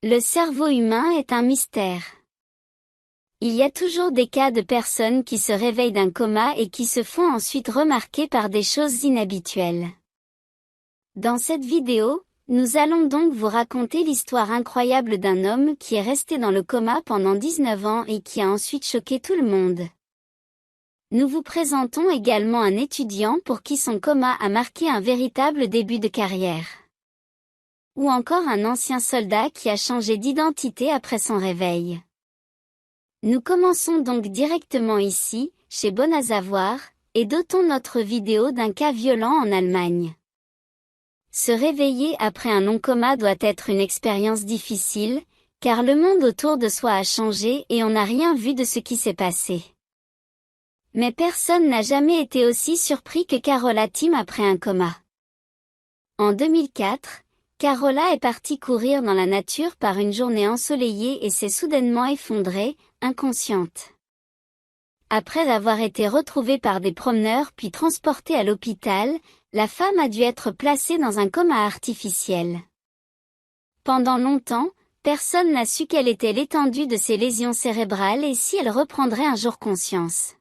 Le cerveau humain est un mystère. Il y a toujours des cas de personnes qui se réveillent d'un coma et qui se font ensuite remarquer par des choses inhabituelles. Dans cette vidéo, nous allons donc vous raconter l'histoire incroyable d'un homme qui est resté dans le coma pendant 19 ans et qui a ensuite choqué tout le monde. Nous vous présentons également un étudiant pour qui son coma a marqué un véritable début de carrière. Ou encore un ancien soldat qui a changé d'identité après son réveil. Nous commençons donc directement ici, chez Bon à Savoir, et dotons notre vidéo d'un cas violent en Allemagne. Se réveiller après un long coma doit être une expérience difficile, car le monde autour de soi a changé et on n'a rien vu de ce qui s'est passé. Mais personne n'a jamais été aussi surpris que Carola Tim après un coma. En 2004, Carola est partie courir dans la nature par une journée ensoleillée et s'est soudainement effondrée, inconsciente. Après avoir été retrouvée par des promeneurs puis transportée à l'hôpital, la femme a dû être placée dans un coma artificiel. Pendant longtemps, personne n'a su quelle était l'étendue de ses lésions cérébrales et si elle reprendrait un jour conscience.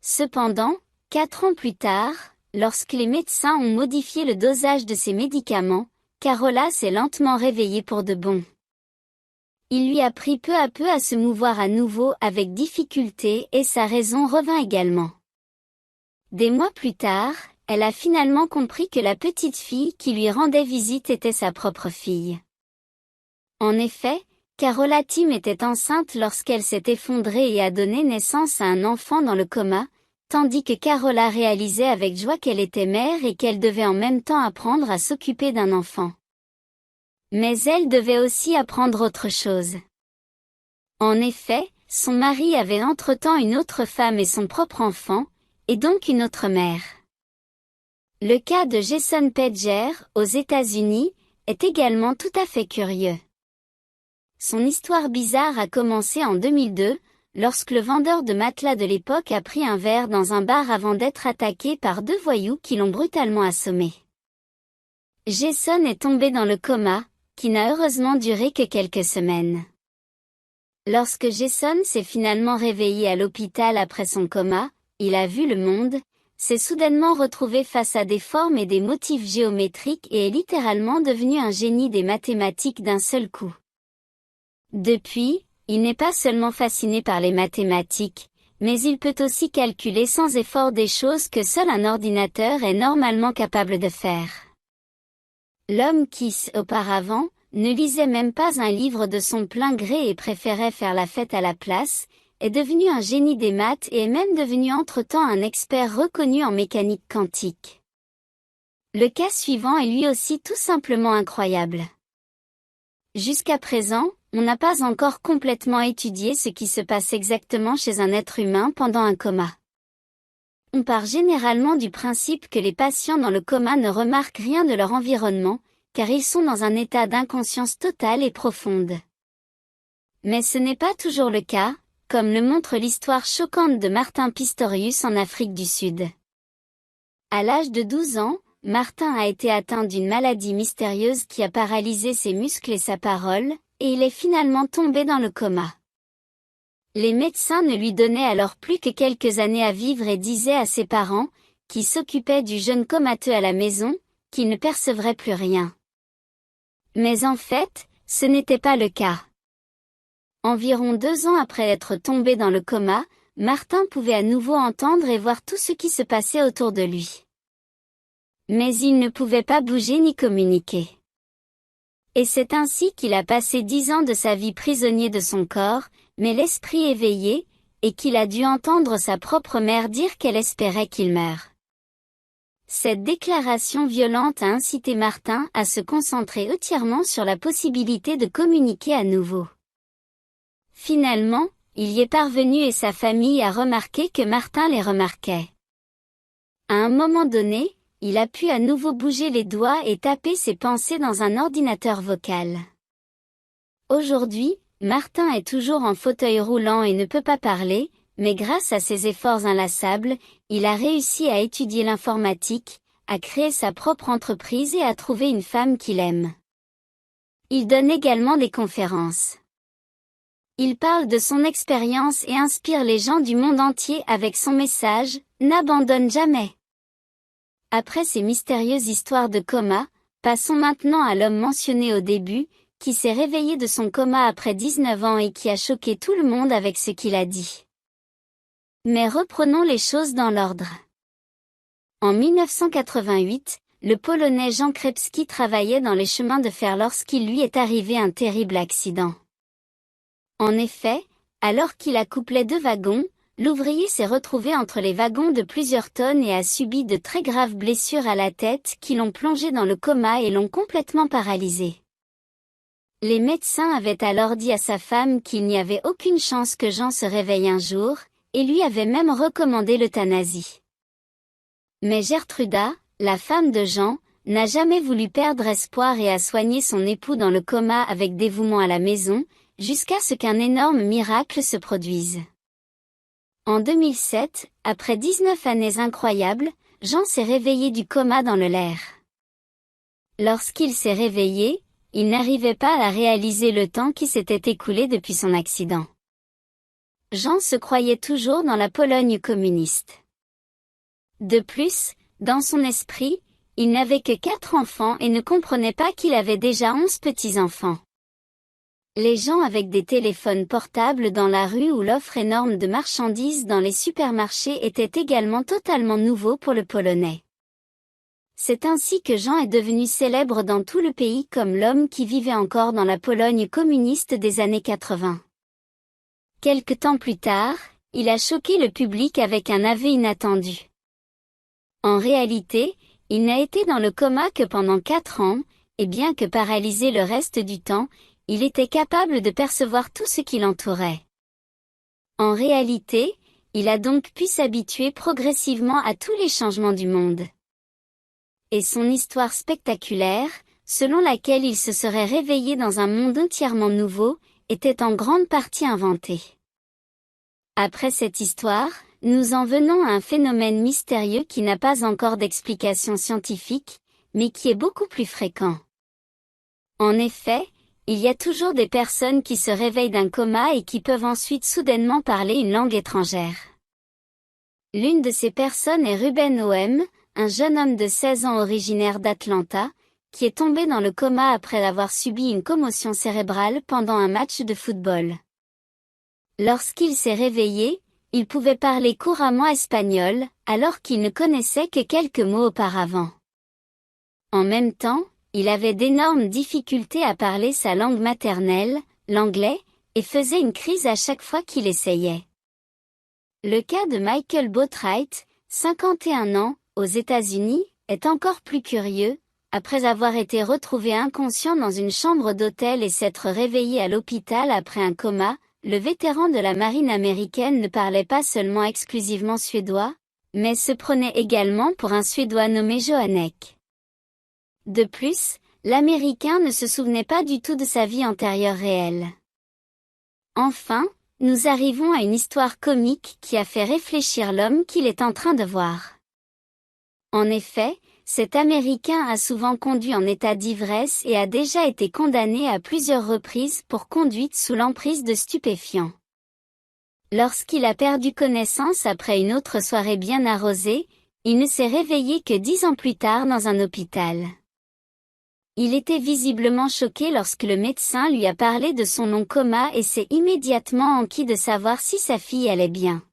Cependant, 4 ans plus tard, lorsque les médecins ont modifié le dosage de ses médicaments, Carola s'est lentement réveillée pour de bon. Il lui a appris peu à peu à se mouvoir à nouveau avec difficulté et sa raison revint également. Des mois plus tard, elle a finalement compris que la petite fille qui lui rendait visite était sa propre fille. En effet, Carola Tim était enceinte lorsqu'elle s'est effondrée et a donné naissance à un enfant dans le coma, tandis que Carola réalisait avec joie qu'elle était mère et qu'elle devait en même temps apprendre à s'occuper d'un enfant. Mais elle devait aussi apprendre autre chose. En effet, son mari avait entre-temps une autre femme et son propre enfant, et donc une autre mère. Le cas de Jason Pager, aux États-Unis, est également tout à fait curieux. Son histoire bizarre a commencé en 2002, lorsque le vendeur de matelas de l'époque a pris un verre dans un bar avant d'être attaqué par 2 voyous qui l'ont brutalement assommé. Jason est tombé dans le coma, qui n'a heureusement duré que quelques semaines. Lorsque Jason s'est finalement réveillé à l'hôpital après son coma, il a vu le monde, s'est soudainement retrouvé face à des formes et des motifs géométriques et est littéralement devenu un génie des mathématiques d'un seul coup. Depuis, il n'est pas seulement fasciné par les mathématiques, mais il peut aussi calculer sans effort des choses que seul un ordinateur est normalement capable de faire. L'homme qui, auparavant, ne lisait même pas un livre de son plein gré et préférait faire la fête à la place, est devenu un génie des maths et est même devenu entre-temps un expert reconnu en mécanique quantique. Le cas suivant est lui aussi tout simplement incroyable. Jusqu'à présent, on n'a pas encore complètement étudié ce qui se passe exactement chez un être humain pendant un coma. On part généralement du principe que les patients dans le coma ne remarquent rien de leur environnement, car ils sont dans un état d'inconscience totale et profonde. Mais ce n'est pas toujours le cas, comme le montre l'histoire choquante de Martin Pistorius en Afrique du Sud. À l'âge de 12 ans, Martin a été atteint d'une maladie mystérieuse qui a paralysé ses muscles et sa parole, et il est finalement tombé dans le coma. Les médecins ne lui donnaient alors plus que quelques années à vivre et disaient à ses parents, qui s'occupaient du jeune comateux à la maison, qu'il ne percevrait plus rien. Mais en fait, ce n'était pas le cas. Environ 2 ans après être tombé dans le coma, Martin pouvait à nouveau entendre et voir tout ce qui se passait autour de lui. Mais il ne pouvait pas bouger ni communiquer. Et c'est ainsi qu'il a passé 10 ans de sa vie prisonnier de son corps, mais l'esprit éveillé, et qu'il a dû entendre sa propre mère dire qu'elle espérait qu'il meure. Cette déclaration violente a incité Martin à se concentrer entièrement sur la possibilité de communiquer à nouveau. Finalement, il y est parvenu et sa famille a remarqué que Martin les remarquait. À un moment donné, il a pu à nouveau bouger les doigts et taper ses pensées dans un ordinateur vocal. Aujourd'hui, Martin est toujours en fauteuil roulant et ne peut pas parler, mais grâce à ses efforts inlassables, il a réussi à étudier l'informatique, à créer sa propre entreprise et à trouver une femme qu'il aime. Il donne également des conférences. Il parle de son expérience et inspire les gens du monde entier avec son message « N'abandonne jamais ». Après ces mystérieuses histoires de coma, passons maintenant à l'homme mentionné au début, qui s'est réveillé de son coma après 19 ans et qui a choqué tout le monde avec ce qu'il a dit. Mais reprenons les choses dans l'ordre. En 1988, le Polonais Jan Krzepski travaillait dans les chemins de fer lorsqu'il lui est arrivé un terrible accident. En effet, alors qu'il accouplait deux wagons, l'ouvrier s'est retrouvé entre les wagons de plusieurs tonnes et a subi de très graves blessures à la tête qui l'ont plongé dans le coma et l'ont complètement paralysé. Les médecins avaient alors dit à sa femme qu'il n'y avait aucune chance que Jean se réveille un jour, et lui avaient même recommandé l'euthanasie. Mais Gertruda, la femme de Jean, n'a jamais voulu perdre espoir et a soigné son époux dans le coma avec dévouement à la maison, jusqu'à ce qu'un énorme miracle se produise. En 2007, après 19 années incroyables, Jean s'est réveillé du coma dans le l'air. Lorsqu'il s'est réveillé, il n'arrivait pas à réaliser le temps qui s'était écoulé depuis son accident. Jean se croyait toujours dans la Pologne communiste. De plus, dans son esprit, il n'avait que 4 enfants et ne comprenait pas qu'il avait déjà 11 petits-enfants. Les gens avec des téléphones portables dans la rue ou l'offre énorme de marchandises dans les supermarchés était également totalement nouveau pour le Polonais. C'est ainsi que Jean est devenu célèbre dans tout le pays comme l'homme qui vivait encore dans la Pologne communiste des années 80. Quelque temps plus tard, il a choqué le public avec un aveu inattendu. En réalité, il n'a été dans le coma que pendant 4 ans, et bien que paralysé le reste du temps, il était capable de percevoir tout ce qui l'entourait. En réalité, il a donc pu s'habituer progressivement à tous les changements du monde. Et son histoire spectaculaire, selon laquelle il se serait réveillé dans un monde entièrement nouveau, était en grande partie inventée. Après cette histoire, nous en venons à un phénomène mystérieux qui n'a pas encore d'explication scientifique, mais qui est beaucoup plus fréquent. En effet, il y a toujours des personnes qui se réveillent d'un coma et qui peuvent ensuite soudainement parler une langue étrangère. L'une de ces personnes est Ruben Oem, un jeune homme de 16 ans originaire d'Atlanta, qui est tombé dans le coma après avoir subi une commotion cérébrale pendant un match de football. Lorsqu'il s'est réveillé, il pouvait parler couramment espagnol, alors qu'il ne connaissait que quelques mots auparavant. En même temps, il avait d'énormes difficultés à parler sa langue maternelle, l'anglais, et faisait une crise à chaque fois qu'il essayait. Le cas de Michael Boatwright, 51 ans, aux États-Unis, est encore plus curieux. Après avoir été retrouvé inconscient dans une chambre d'hôtel et s'être réveillé à l'hôpital après un coma, le vétéran de la marine américaine ne parlait pas seulement exclusivement suédois, mais se prenait également pour un Suédois nommé Johannek. De plus, l'Américain ne se souvenait pas du tout de sa vie antérieure réelle. Enfin, nous arrivons à une histoire comique qui a fait réfléchir l'homme qu'il est en train de voir. En effet, cet Américain a souvent conduit en état d'ivresse et a déjà été condamné à plusieurs reprises pour conduite sous l'emprise de stupéfiants. Lorsqu'il a perdu connaissance après une autre soirée bien arrosée, il ne s'est réveillé que 10 ans plus tard dans un hôpital. Il était visiblement choqué lorsque le médecin lui a parlé de son long coma et s'est immédiatement enquis de savoir si sa fille allait bien.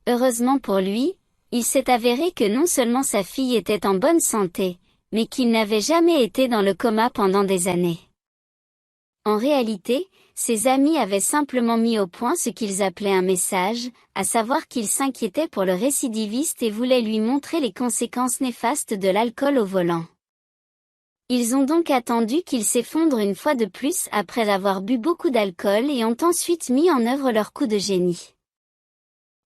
Heureusement pour lui, il s'est avéré que non seulement sa fille était en bonne santé, mais qu'il n'avait jamais été dans le coma pendant des années. En réalité, ses amis avaient simplement mis au point ce qu'ils appelaient un message, à savoir qu'ils s'inquiétaient pour le récidiviste et voulaient lui montrer les conséquences néfastes de l'alcool au volant. Ils ont donc attendu qu'il s'effondre une fois de plus après avoir bu beaucoup d'alcool et ont ensuite mis en œuvre leur coup de génie.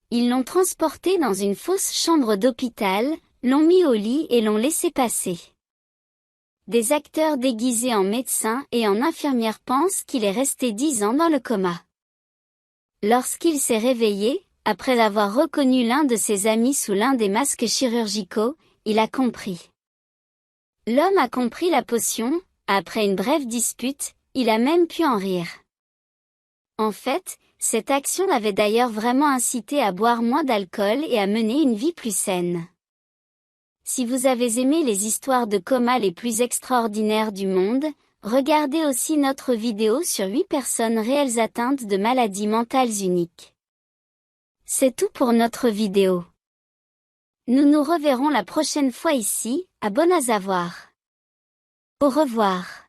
Ils l'ont transporté dans une fausse chambre d'hôpital, l'ont mis au lit et l'ont laissé passer. Des acteurs déguisés en médecins et en infirmières pensent qu'il est resté 10 ans dans le coma. Lorsqu'il s'est réveillé, après avoir reconnu l'un de ses amis sous l'un des masques chirurgicaux, il a compris. L'homme a compris la potion, Après une brève dispute, il a même pu en rire. En fait, cette action l'avait d'ailleurs vraiment incité à boire moins d'alcool et à mener une vie plus saine. Si vous avez aimé les histoires de coma les plus extraordinaires du monde, regardez aussi notre vidéo sur 8 personnes réelles atteintes de maladies mentales uniques. C'est tout pour notre vidéo. Nous nous reverrons la prochaine fois ici, à Bon à savoir. Au revoir.